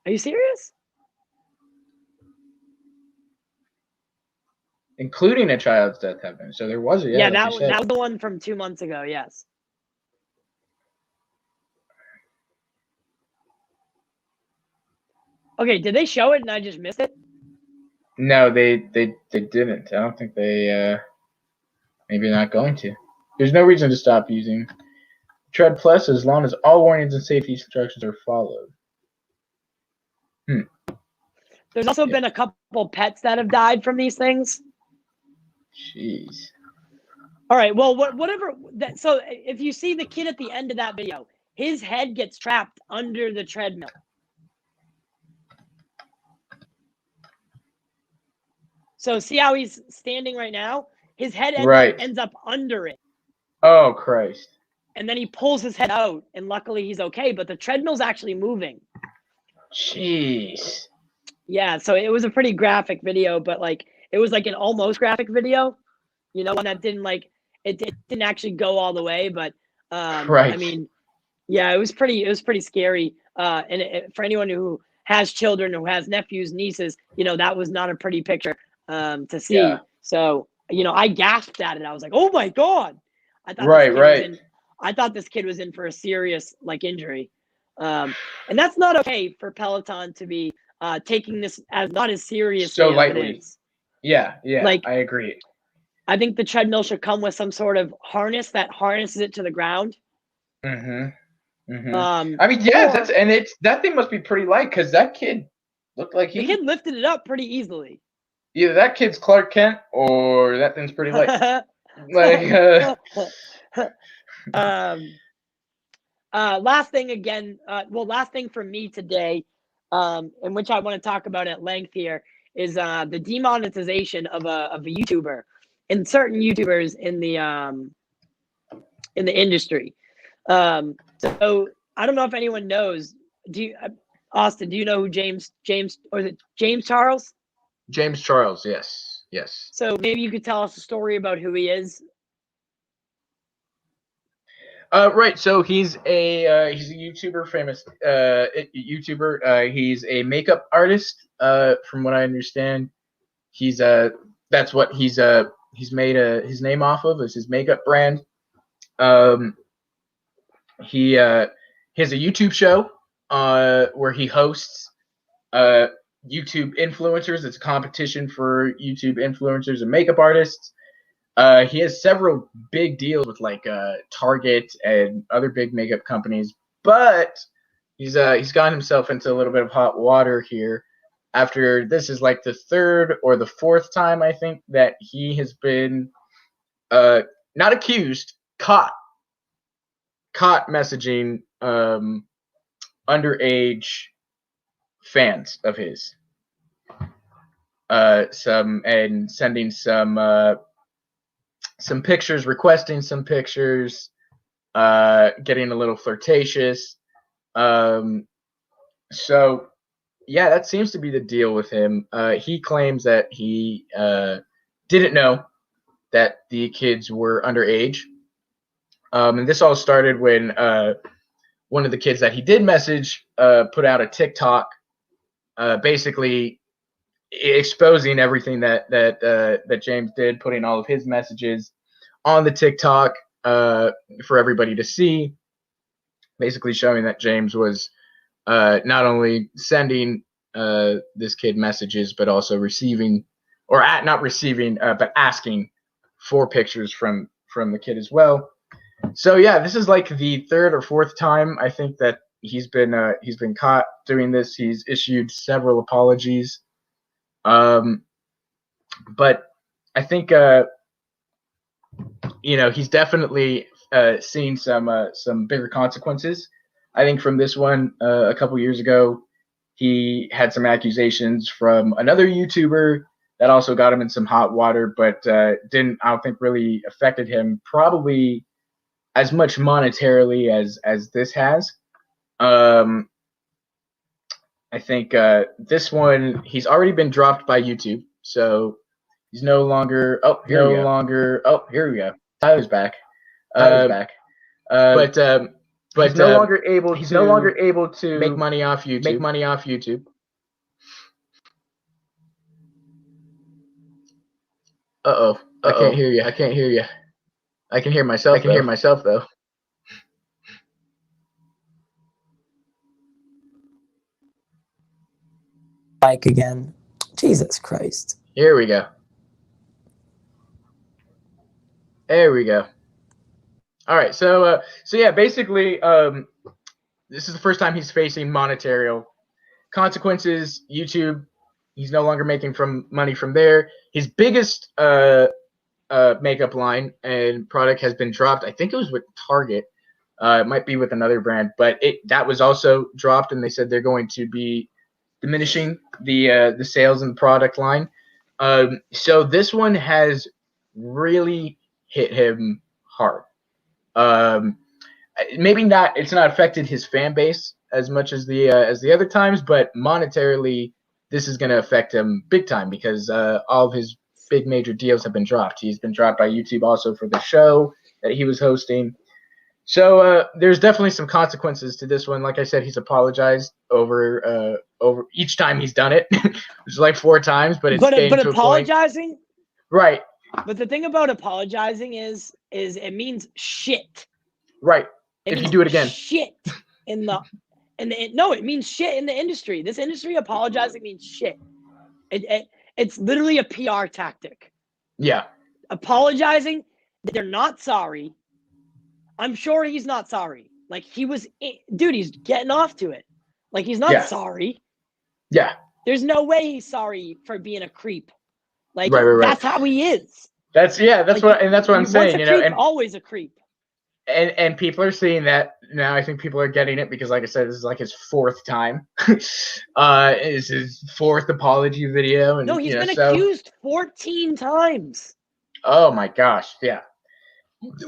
Speaker 1: Are you serious?
Speaker 2: Including a child's death happened. So there was a
Speaker 1: that was the one from 2 months ago. Yes. Okay, did they show it and I just missed it?
Speaker 2: No, they didn't. I don't think they. Maybe not going to. There's no reason to stop using Tread Plus as long as all warnings and safety instructions are followed.
Speaker 1: There's also been a couple pets that have died from these things.
Speaker 2: Jeez.
Speaker 1: All right. Well, whatever. So if you see the kid at the end of that video, his head gets trapped under the treadmill. So see how he's standing right now? His head ends up under it.
Speaker 2: Oh, Christ.
Speaker 1: And then he pulls his head out, and luckily he's okay, but the treadmill's actually moving.
Speaker 2: Jeez.
Speaker 1: Yeah, so it was a pretty graphic video, but like it was like an almost graphic video. You know, one that didn't like it didn't actually go all the way, but I mean, yeah, it was pretty scary. And for anyone who has children, who has nephews, nieces, you know, that was not a pretty picture to see. Yeah. So, you know, I gasped at it. I was like, "Oh my God!" I thought I thought this kid was in for a serious like injury, and that's not okay for Peloton to be taking this as not as seriously
Speaker 2: so
Speaker 1: as
Speaker 2: lightly.
Speaker 1: It is.
Speaker 2: Yeah,
Speaker 1: like
Speaker 2: I agree.
Speaker 1: I think the treadmill should come with some sort of harness that harnesses it to the ground.
Speaker 2: Mm-hmm. Mm-hmm. I mean, yeah, that thing must be pretty light because that kid looked like
Speaker 1: the kid lifted it up pretty easily.
Speaker 2: Either that kid's Clark Kent or that thing's pretty light.
Speaker 1: last thing again, last thing for me today, in which I want to talk about at length here, is the demonetization of a YouTuber and certain YouTubers in the industry. So I don't know if anyone knows. Austin, do you know who James, or is it James Charles?
Speaker 2: James Charles, yes.
Speaker 1: So maybe you could tell us a story about who he is.
Speaker 2: Right. So he's a YouTuber, famous YouTuber. He's a makeup artist. From what I understand, that's what he's made his name off of, is his makeup brand. He has a YouTube show where he hosts YouTube influencers. It's a competition for YouTube influencers and makeup artists. He has several big deals with like Target and other big makeup companies, but he's gotten himself into a little bit of hot water here. After this is like the third or the fourth time, I think, that he has been not accused, caught messaging underage fans of his, and sending some pictures, requesting some pictures, getting a little flirtatious. So yeah, that seems to be the deal with him. He claims that he didn't know that the kids were underage. And this all started when one of the kids that he did message put out a TikTok, basically exposing everything that James did, putting all of his messages on the TikTok for everybody to see, basically showing that James was not only sending this kid messages, but also receiving, or not receiving, but asking for pictures from the kid as well. So yeah, this is like the third or fourth time, I think, that he's been caught doing this. He's issued several apologies. But I think he's definitely seen some bigger consequences. I think from this one, a couple years ago, he had some accusations from another YouTuber that also got him in some hot water, but I don't think really affected him probably as much monetarily as this has. I think this one, he's already been dropped by YouTube, so he's no longer. Oh, here we go. Tyler's back. But he's no longer able. He's no longer able to make money off YouTube. Uh-oh. I can't hear you. I can hear myself though.
Speaker 3: Mic again. Jesus Christ.
Speaker 2: Here we go. There we go. All right. So yeah, basically, this is the first time he's facing monetary consequences. YouTube, he's no longer making money from there. His biggest makeup line and product has been dropped. I think it was with Target. It might be with another brand, but that was also dropped, and they said they're going to be diminishing the sales in the product line. So this one has really hit him hard. Maybe not. It's not affected his fan base as much as the other times, but monetarily, this is going to affect him big time because all of his big major deals have been dropped. He's been dropped by YouTube also for the show that he was hosting. So there's definitely some consequences to this one. Like I said, he's apologized over each time he's done it, which is like 4 times. But
Speaker 1: apologizing,
Speaker 2: right?
Speaker 1: But the thing about apologizing is it means shit.
Speaker 2: Right. If you do it again,
Speaker 1: shit it means shit in the industry. This industry, apologizing means shit. It's literally a PR tactic.
Speaker 2: Yeah.
Speaker 1: Apologizing, they're not sorry. I'm sure he's not sorry. Like he's getting off to it. Like he's not sorry.
Speaker 2: Yeah.
Speaker 1: There's no way he's sorry for being a creep. Like
Speaker 2: right.
Speaker 1: That's how he is.
Speaker 2: That's what I'm saying.
Speaker 1: Once a creep, always a creep.
Speaker 2: and people are seeing that now. I think people are getting it because, like I said, this is like his fourth time. Is his fourth apology video, and
Speaker 1: No, he's been accused 14 times.
Speaker 2: Oh my gosh, yeah.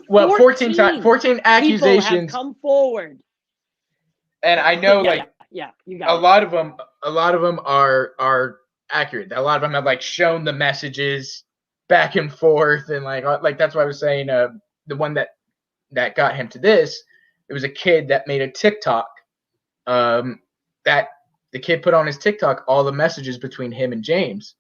Speaker 2: Well, 14
Speaker 1: people have
Speaker 2: accusations
Speaker 1: come forward,
Speaker 2: and I know
Speaker 1: you got
Speaker 2: a lot of them are accurate. A lot of them have like shown the messages back and forth, and like that's why I was saying the one that got him to this, it was a kid that made a TikTok that the kid put on his TikTok all the messages between him and James,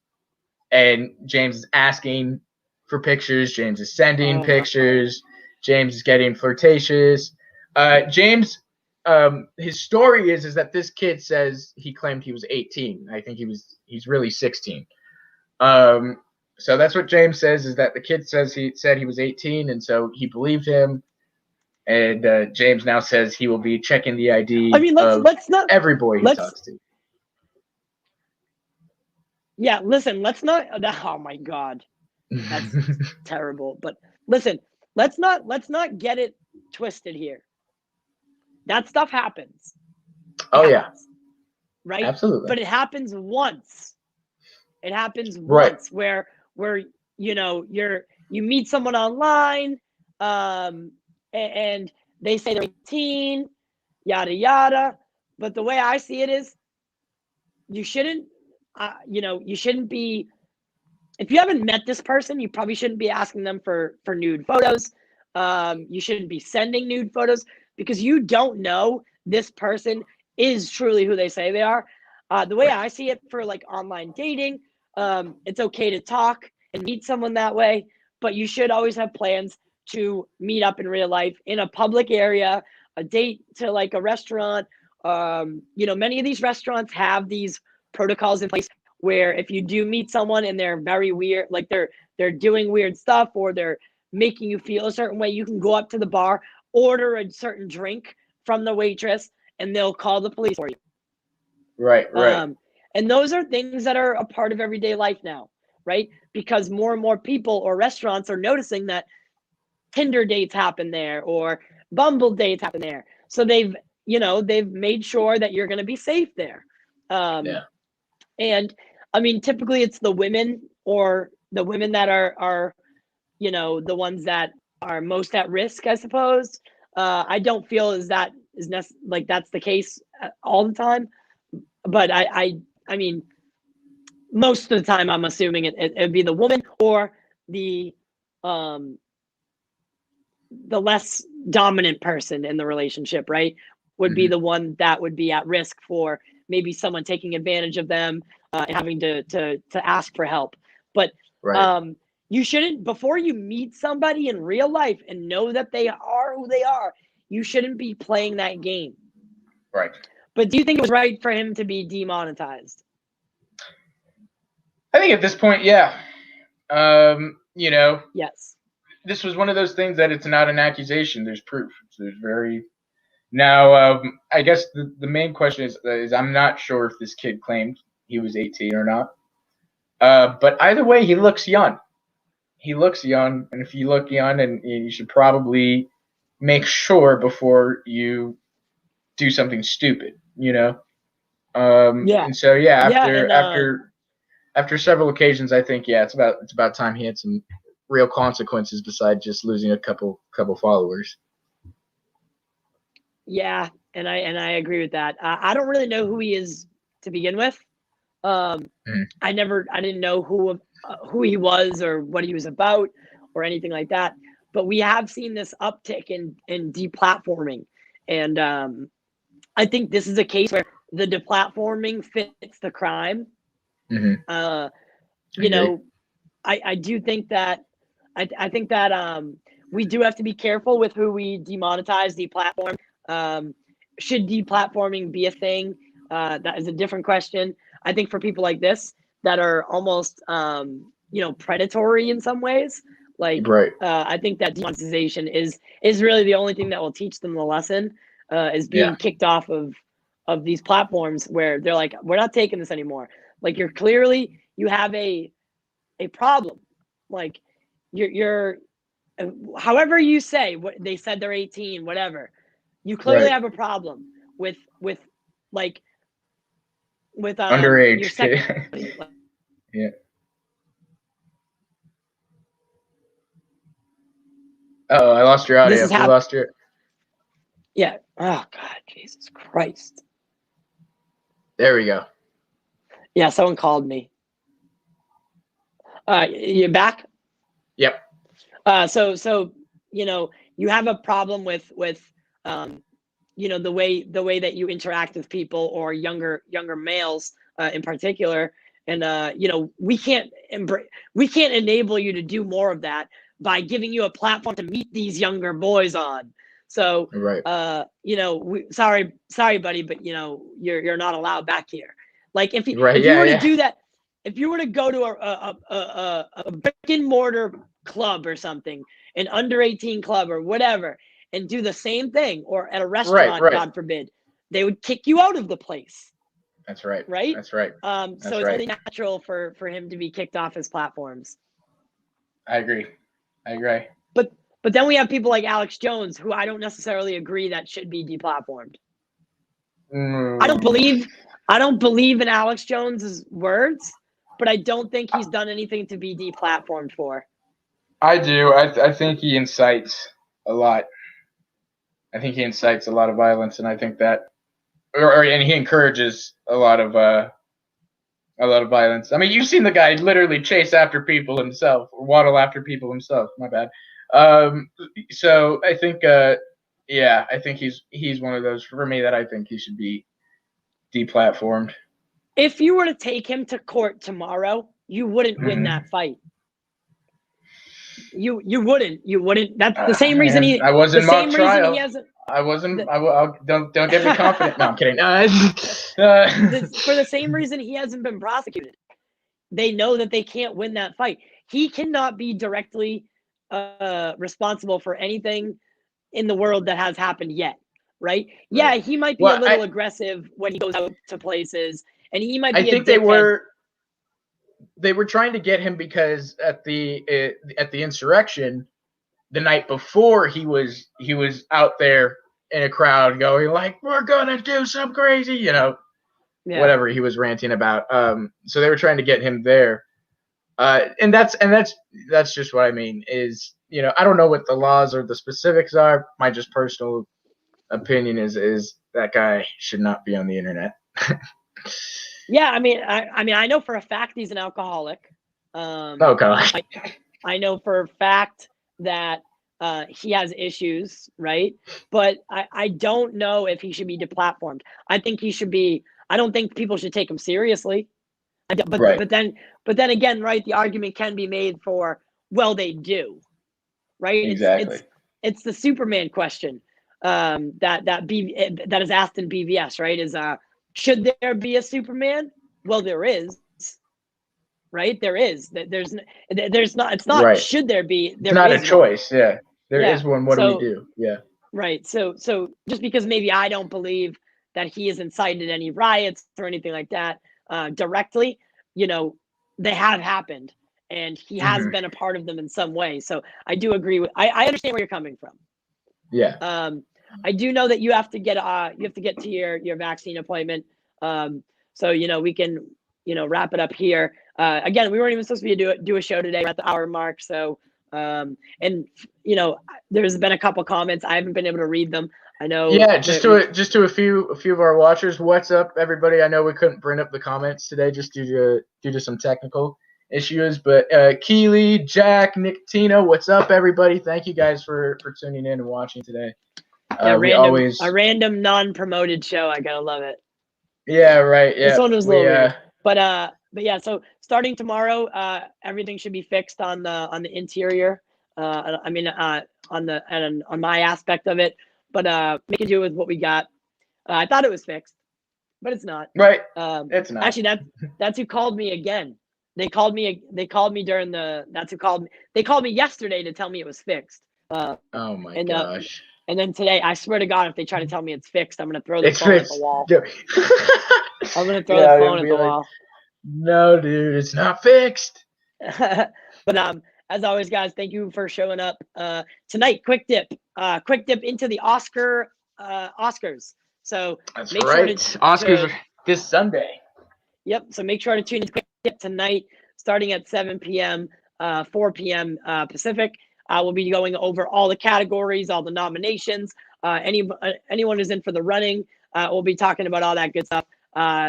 Speaker 2: and James is asking for pictures, James is sending pictures, James is getting flirtatious. James, his story is that this kid says he claimed he was 18. I think he's really 16. So that's what James says, is that the kid says he said he was 18, and so he believed him. And James now says he will be checking the ID
Speaker 1: let's not
Speaker 2: every boy he talks to.
Speaker 1: Yeah, listen, let's not. Oh my God, that's terrible. But listen, let's not get it twisted here. That stuff happens. Right?
Speaker 2: Absolutely.
Speaker 1: But it happens once. It happens once where you meet someone online, and they say they're 18, yada yada. But the way I see it is, you shouldn't be, if you haven't met this person, you probably shouldn't be asking them for nude photos. You shouldn't be sending nude photos, because you don't know this person is truly who they say they are. The way I see it for like online dating, it's okay to talk and meet someone that way, but you should always have plans to meet up in real life in a public area, a date to like a restaurant. Many of these restaurants have these protocols in place where if you do meet someone and they're very weird, like they're doing weird stuff, or they're making you feel a certain way, you can go up to the bar, order a certain drink from the waitress, and they'll call the police for you.
Speaker 2: Right.
Speaker 1: And those are things that are a part of everyday life now, right? Because more and more people or restaurants are noticing that Tinder dates happen there, or Bumble dates happen there. So they've made sure that you're going to be safe there. And I mean, typically it's the women that are the ones that are most at risk, I suppose. I don't feel like that's the case all the time, but I mean, most of the time I'm assuming it'd be the woman or the less dominant person in the relationship, right? Would be the one that would be at risk for maybe someone taking advantage of them, and having to ask for help. But you shouldn't, before you meet somebody in real life and know that they are who they are, you shouldn't be playing that game.
Speaker 2: Right.
Speaker 1: But do you think it was right for him to be demonetized?
Speaker 2: I think at this point, yeah.
Speaker 1: Yes.
Speaker 2: This was one of those things that it's not an accusation. There's proof. Now, I guess the main question is I'm not sure if this kid claimed he was 18 or not. But either way, he looks young. He looks young, and if you look young, and you should probably make sure before you do something stupid, And so after several occasions, I think it's about time he had some real consequences besides just losing a couple followers.
Speaker 1: Yeah, and I agree with that. I don't really know who he is to begin with. I didn't know who he was or what he was about or anything like that. But we have seen this uptick in deplatforming, and I think this is a case where the deplatforming fits the crime. I do think that I think that we do have to be careful with who we demonetize, deplatform. Should deplatforming be a thing? That is a different question. I think for people like this that are almost predatory in some ways, I think that demonetization is really the only thing that will teach them the lesson, is being kicked off of these platforms where they're like, we're not taking this anymore. Like, you have a problem. Like, you're however you say what they said they're 18, whatever, you clearly
Speaker 2: Right.
Speaker 1: have a problem with like with your
Speaker 2: Underage kid.
Speaker 1: sexuality.
Speaker 2: Yeah. Oh, I lost your
Speaker 1: This
Speaker 2: audio.
Speaker 1: is
Speaker 2: We lost your.
Speaker 1: Yeah. Oh God, Jesus Christ.
Speaker 2: There we go.
Speaker 1: Yeah, someone called me. You back?
Speaker 2: Yep.
Speaker 1: So you have a problem with the way that you interact with people, or younger males in particular, and we can't enable you to do more of that by giving you a platform to meet these younger boys on. So
Speaker 2: Right.
Speaker 1: sorry buddy, but you're not allowed back here. Like if you were to do that, if you were to go to a brick and mortar club or something, an under 18 club or whatever, and do the same thing, or at a restaurant,
Speaker 2: Right.
Speaker 1: God forbid, they would kick you out of the place.
Speaker 2: That's right.
Speaker 1: Right?
Speaker 2: That's right.
Speaker 1: So
Speaker 2: That's
Speaker 1: it's
Speaker 2: right.
Speaker 1: only natural for him to be kicked off his platforms.
Speaker 2: I agree.
Speaker 1: But then we have people like Alex Jones, who I don't necessarily agree that should be deplatformed. I don't believe in Alex Jones's words, but I don't think he's done anything to be deplatformed for.
Speaker 2: I do. I think he incites a lot. I think he incites a lot of violence, and I think that, and he encourages a lot of violence. I mean, you've seen the guy literally chase after people himself, or waddle after people himself. My bad. So I think, I think he's one of those, for me, that I think he should be deplatformed.
Speaker 1: If you were to take him to court tomorrow, you wouldn't win that fight. You wouldn't. That's the same reason he.
Speaker 2: I was in mock trial.
Speaker 1: He hasn't.
Speaker 2: I wasn't. Don't get me confident. No, I'm kidding.
Speaker 1: For the same reason he hasn't been prosecuted. They know that they can't win that fight. He cannot be directly responsible for anything in the world that has happened yet, right? Yeah, he might be a little aggressive when he goes out to places, and he might be. I think
Speaker 2: they were trying to get him because at the insurrection, the night before, he was out there in a crowd going like, "We're gonna do some crazy," whatever he was ranting about. So they were trying to get him there, and that's just what I mean. Is I don't know what the laws or the specifics are. My just personal opinion is that guy should not be on the internet.
Speaker 1: Yeah, I mean, I know for a fact he's an alcoholic.
Speaker 2: Oh gosh.
Speaker 1: I know for a fact that he has issues, right? But I don't know if he should be deplatformed. I think he should be. I don't think people should take him seriously. But then again, right? The argument can be made for, well, they do, right?
Speaker 2: Exactly.
Speaker 1: It's the Superman question that is asked in BVS, right? Is should there be a Superman? Well, there is, right? There is. There's not. It's not. Right. Should there be?
Speaker 2: It's not a choice. Yeah, there is one. What do we do? Yeah.
Speaker 1: Right. So just because maybe I don't believe that he has incited any riots or anything like that directly, they have happened, and he has been a part of them in some way. So I do agree with. I understand where you're coming from.
Speaker 2: Yeah.
Speaker 1: I do know that you have to get to your vaccine appointment. So we can wrap it up here. Again, we weren't even supposed to be do a show today. We're at the hour mark. So there's been a couple comments. I haven't been able to read them. I know.
Speaker 2: Yeah, just to a few of our watchers. What's up, everybody? I know we couldn't bring up the comments today just due to some technical issues, but Keely, Jack, Nick, Tina, what's up, everybody? Thank you guys for tuning in and watching today.
Speaker 1: A random non-promoted show. I gotta love it.
Speaker 2: Yeah, right. Yeah,
Speaker 1: this one was a little weird, but yeah. So starting tomorrow, everything should be fixed on the interior. I mean, on my aspect of it, but make it do with what we got. I thought it was fixed, but it's not.
Speaker 2: Right. It's not.
Speaker 1: Actually, that's who called me again. They called me during the. That's who called me. They called me yesterday to tell me it was fixed.
Speaker 2: Oh my gosh.
Speaker 1: And then today, I swear to God, if they try to tell me it's fixed, I'm gonna throw the phone at the wall. I'm gonna throw the phone at the wall.
Speaker 2: No, dude, it's not fixed.
Speaker 1: But as always, guys, thank you for showing up tonight. Quick dip into the Oscars. So
Speaker 2: That's
Speaker 1: make
Speaker 2: right.
Speaker 1: sure
Speaker 2: Oscars are this Sunday.
Speaker 1: Yep. So make sure to tune in to Quick Dip tonight, starting at 7 p.m., 4 p.m. Pacific. We'll be going over all the categories, all the nominations. Anyone who's in for the running, we'll be talking about all that good stuff.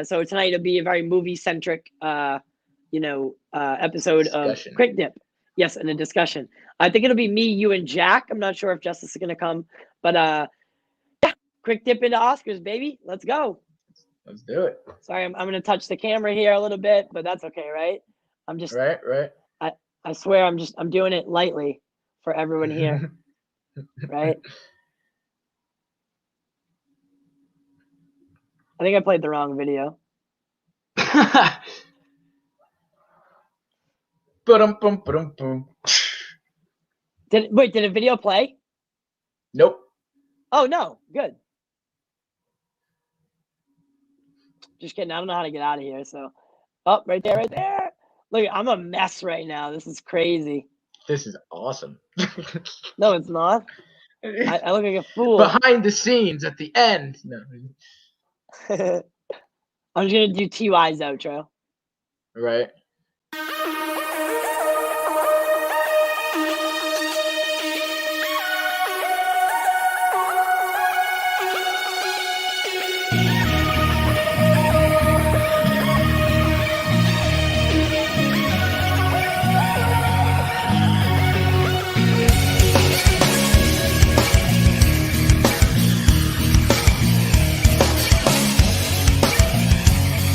Speaker 1: So tonight it'll be a very movie-centric, episode
Speaker 2: Discussion.
Speaker 1: of Quick Dip. Yes, and a discussion. I think it'll be me, you, and Jack. I'm not sure if Justice is going to come, but yeah, Quick Dip into Oscars, baby. Let's go.
Speaker 2: Let's do it.
Speaker 1: Sorry, I'm going to touch the camera here a little bit, but that's okay, right? I'm just
Speaker 2: right.
Speaker 1: I swear I'm doing it lightly for everyone here, right? I think I played the wrong video. Did a video play?
Speaker 2: Nope.
Speaker 1: Oh no, good. Just kidding. I don't know how to get out of here. So, oh, right there. Look, I'm a mess right now. This is crazy.
Speaker 2: This is awesome.
Speaker 1: No, it's not. I look like a fool.
Speaker 2: Behind the scenes at the end. No.
Speaker 1: I'm just gonna do TY's outro.
Speaker 2: Right.